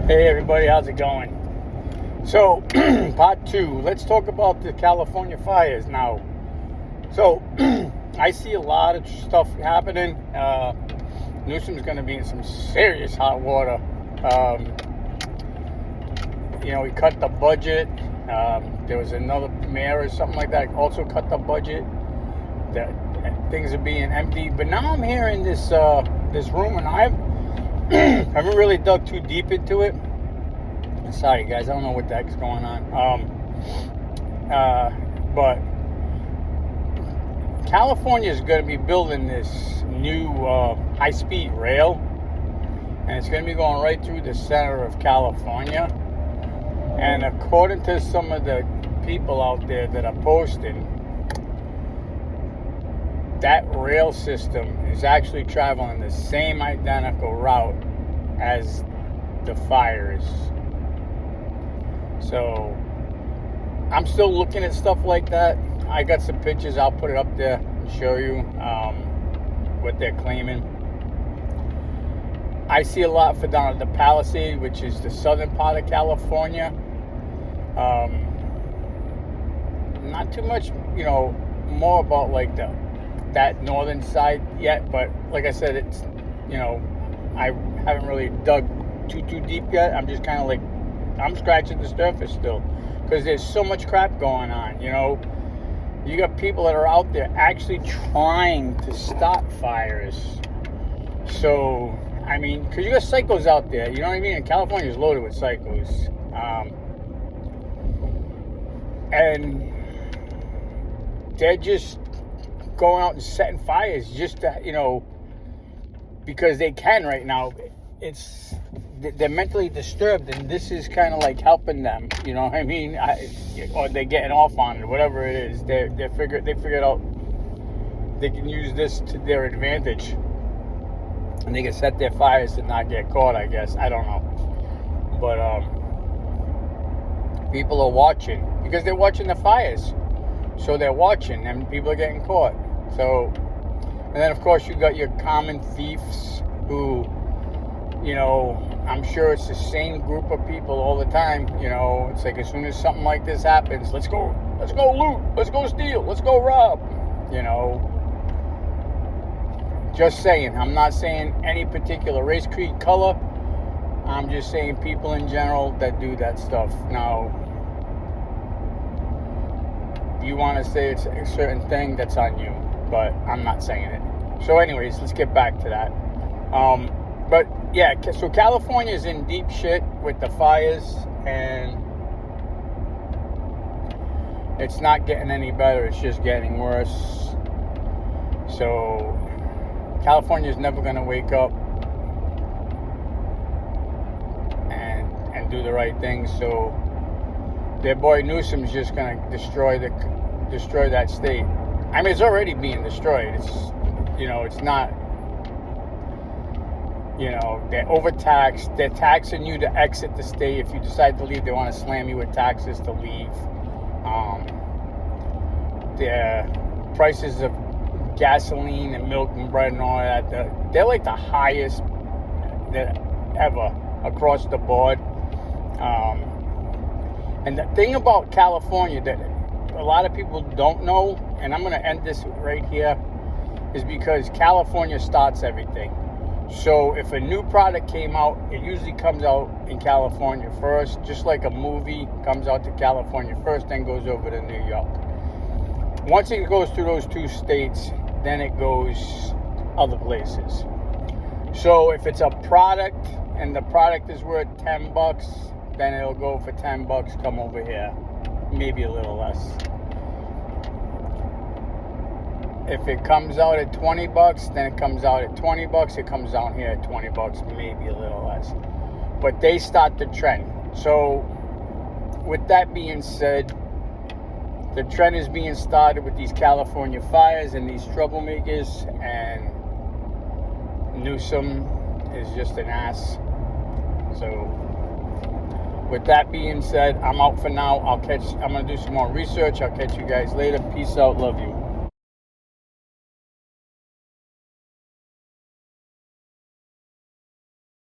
Hey everybody, how's it going? So, part two, let's talk about the California fires now. So, I see a lot of stuff happening. Newsom's going to be in some serious hot water. He cut the budget. There was another mayor or something like that also cut the budget. That things are being emptied. But now I'm hearing this rumor, and I haven't really dug too deep into it. Sorry, guys, I don't know what the heck's going on. But California is going to be building this new high-speed rail, and it's going to be going right through the center of California. And according to some of the people out there that are posting, that rail system is actually traveling the same identical route as the fires. So I'm still looking at stuff like that. I got some pictures. I'll put it up there and show you what they're claiming. I see a lot for down at the Palisades, which is the southern part of California. Not too much, more about like that northern side yet. But like I said, it's, I haven't really dug too deep yet. I'm just kind of like, I'm scratching the surface still, because there's so much crap going on. You got people that are out there actually trying to stop fires. So, I mean, because you got psychos out there, you know what I mean? And California is loaded with psychos. And they're just going out and setting fires just to, because they can right now. They're mentally disturbed, and this is kind of like helping them, you know what I mean? Or they're getting off on it, whatever it is. They figured out they can use this to their advantage, and they can set their fires to not get caught, I guess. I don't know. But people are watching because they're watching the fires. So they're watching, and people are getting caught. So, and then of course you got your common thieves who, I'm sure it's the same group of people all the time. It's like as soon as something like this happens, let's go loot, let's go steal, let's go rob. Just saying. I'm not saying any particular race, creed, color. I'm just saying people in general that do that stuff. Now, if you want to say it's a certain thing, that's on you, but I'm not saying it. So anyways, let's get back to that. But yeah, so California is in deep shit with the fires, and it's not getting any better. It's just getting worse. So California is never going to wake up and do the right thing. So their boy Newsom's just going to destroy that state. I mean, it's already being destroyed. It's, it's not. They're overtaxed. They're taxing you to exit the state. If you decide to leave, they want to slam you with taxes to leave. The prices of gasoline and milk and bread and all that, they're like the highest that ever across the board. And the thing about California that a lot of people don't know, and I'm going to end this right here, is because California starts everything. So if a new product came out, it usually comes out in California first, just like a movie comes out to California first, then goes over to New York. Once it goes through those two states, then it goes other places. So if it's a product and the product is worth $10, then it'll go for $10, come over here, maybe a little less. If it comes out at $20, then it comes out at $20. It comes down here at $20, maybe a little less. But they start the trend. So, with that being said, the trend is being started with these California fires and these troublemakers, and Newsom is just an ass. So, with that being said, I'm out for now. I'm going to do some more research. I'll catch you guys later. Peace out. Love you.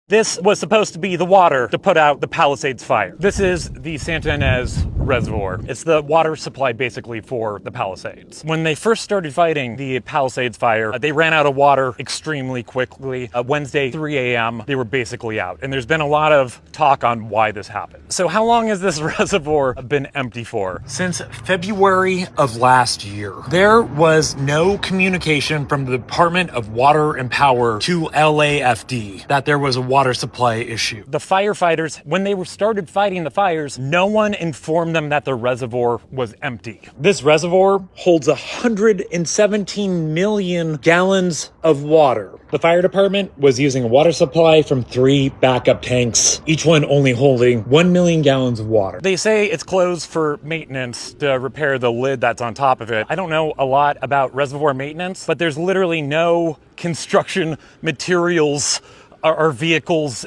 This was supposed to be the water to put out the Palisades fire. This is the Santa Ynez Reservoir. It's the water supply basically for the Palisades. When they first started fighting the Palisades fire, they ran out of water extremely quickly. Wednesday, 3 a.m., they were basically out. And there's been a lot of talk on why this happened. So how long has this reservoir been empty for? Since February of last year. There was no communication from the Department of Water and Power to LAFD that there was a water supply issue. The firefighters, when they started fighting the fires, no one informed them that the reservoir was empty. This reservoir holds 117 million gallons of water. The fire department was using a water supply from 3 backup tanks, each one only holding 1 million gallons of water. They say it's closed for maintenance to repair the lid that's on top of it. I don't know a lot about reservoir maintenance, but there's literally no construction materials or vehicles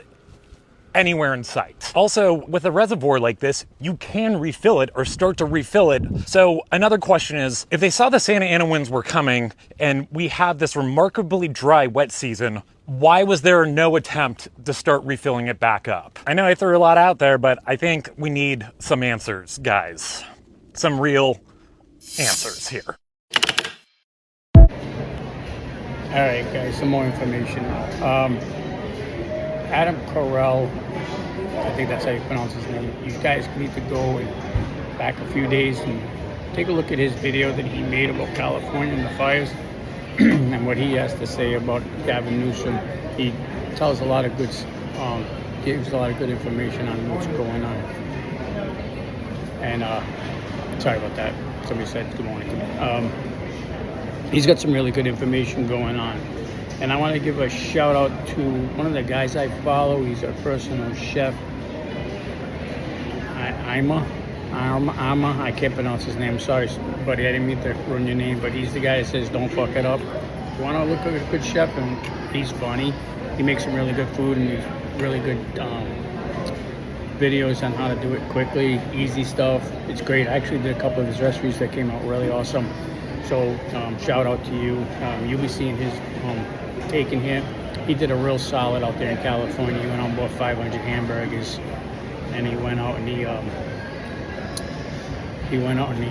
anywhere in sight. Also, with a reservoir like this, you can refill it or start to refill it. So another question is, if they saw the Santa Ana winds were coming and we have this remarkably dry wet season, why was there no attempt to start refilling it back up? I know I threw a lot out there, but I think we need some answers, guys. Some real answers here. All right, guys, some more information. Adam Carell, I think that's how you pronounce his name. You guys need to go back a few days and take a look at his video that he made about California and the fires and what he has to say about Gavin Newsom. He tells a lot of good, gives a lot of good information on what's going on. And sorry about that. Somebody said good morning to me. He's got some really good information going on. And I want to give a shout out to one of the guys I follow. He's a personal chef. Ima. I can't pronounce his name. Sorry, buddy. I didn't mean to ruin your name. But he's the guy that says don't fuck it up. If you want to look at a good chef, and he's funny. He makes some really good food and he's really good videos on how to do it quickly, easy stuff. It's great. I actually did a couple of his recipes that came out really awesome. So shout out to you. You'll be seeing his take in here. He did a real solid out there in California. He went on bought 500 hamburgers, and he went out and he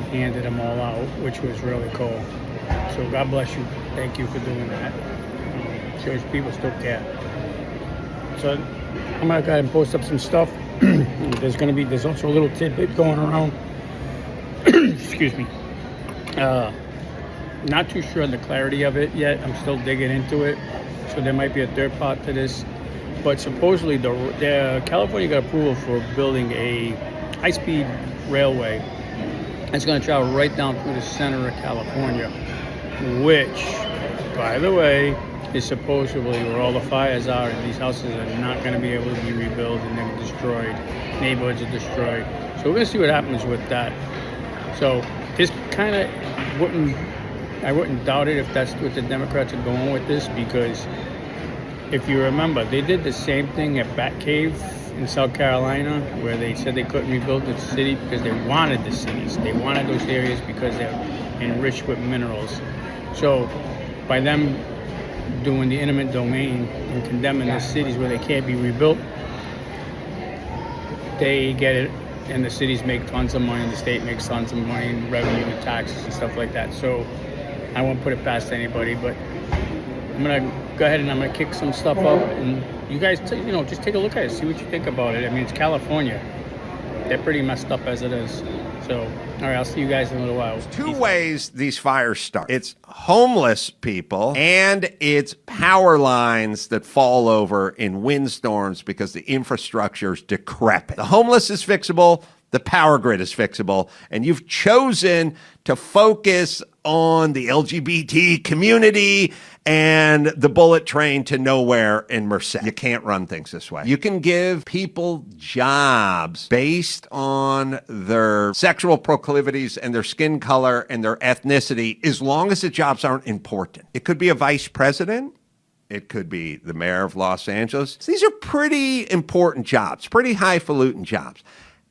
handed them all out, which was really cool. So God bless you. Thank you for doing that. Shows people still care. So I'm gonna go ahead and post up some stuff. There's also a little tidbit going around. Excuse me. Not too sure on the clarity of it yet. I'm still digging into it. So there might be a third part to this. But supposedly the California got approval for building a high-speed railway. It's going to travel right down through the center of California, which, by the way, is supposedly where all the fires are, and these houses are not going to be able to be rebuilt and they're destroyed. Neighborhoods are destroyed. So we're going to see what happens with that. So this kind of I wouldn't doubt it if that's what the Democrats are going with this, because if you remember, they did the same thing at Batcave in South Carolina, where they said they couldn't rebuild the city because they wanted the cities. They wanted those areas because they're enriched with minerals. So by them doing the eminent domain and condemning the cities where they can't be rebuilt, they get it, and the cities make tons of money, and the state makes tons of money in revenue and taxes and stuff like that. So I won't put it past anybody, but I'm gonna go ahead and I'm gonna kick some stuff up, and you guys, just take a look at it, see what you think about it. I mean, it's California; they're pretty messed up as it is. So, all right, I'll see you guys in a little while. There's two ways these fires start. It's homeless people and it's power lines that fall over in windstorms because the infrastructure is decrepit. The homeless is fixable. The power grid is fixable, and you've chosen to focus on the LGBT community and the bullet train to nowhere in Merced. You can't run things this way. You can give people jobs based on their sexual proclivities and their skin color and their ethnicity, as long as the jobs aren't important. It could be a vice president. It could be the mayor of Los Angeles. These are pretty important jobs, pretty highfalutin jobs.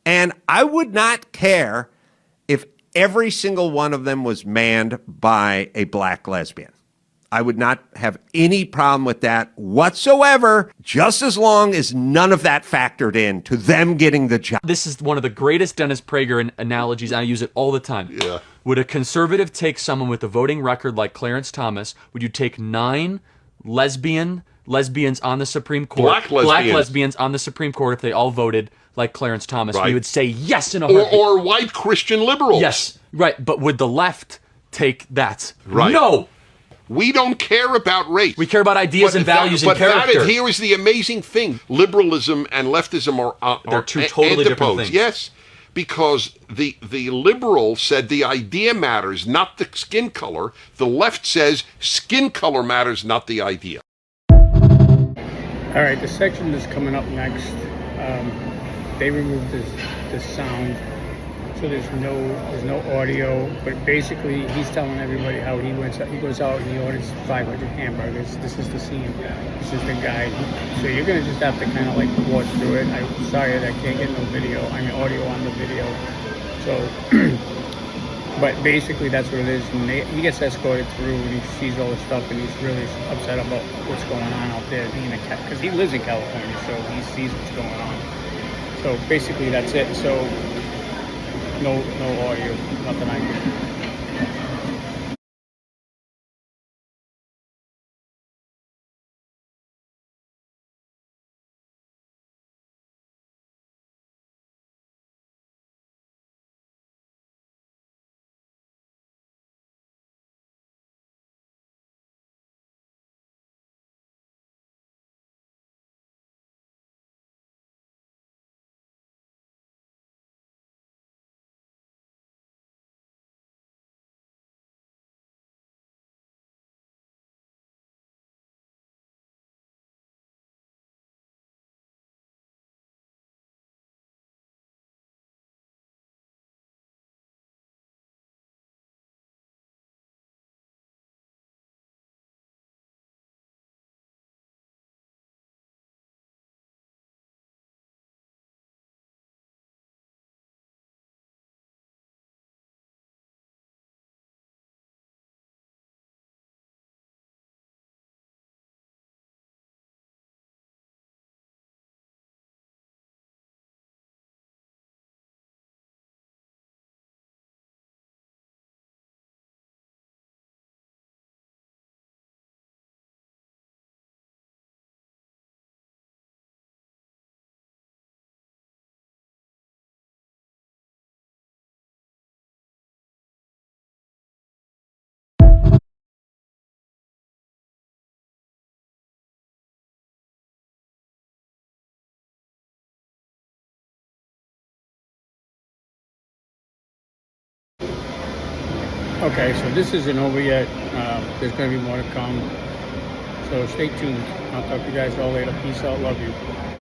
And I would not care if every single one of them was manned by a black lesbian. I would not have any problem with that whatsoever, just as long as none of that factored in to them getting the job. This is one of the greatest Dennis Prager analogies. I use it all the time. Yeah. Would a conservative take someone with a voting record like Clarence Thomas? Would you take 9 lesbians on the Supreme Court? Black lesbians on the Supreme Court if they all voted like Clarence Thomas? Right. We would say yes in a heartbeat. Or white Christian liberals. Yes, right. But would the left take that? Right. No. We don't care about race. We care about ideas and values and character. Here is the amazing thing. Liberalism and leftism are They're two totally different antipodes. things. Yes, because the liberal said the idea matters, not the skin color. The left says skin color matters, not the idea. All right, the section that's coming up next, they removed this sound, so there's no audio. But basically, he's telling everybody how he goes out and he orders 500 hamburgers. This is the scene. This is the guy. So you're gonna just have to kind of like watch through it. I'm sorry that I can't get no audio on the video. So, but basically that's what it is. And he gets escorted through and he sees all this stuff and he's really upset about what's going on out there being a cat, because he lives in California, so he sees what's going on. So basically that's it. So no audio, nothing I can. Okay, so this isn't over yet. There's going to be more to come. So stay tuned. I'll talk to you guys all later. Peace out. Love you.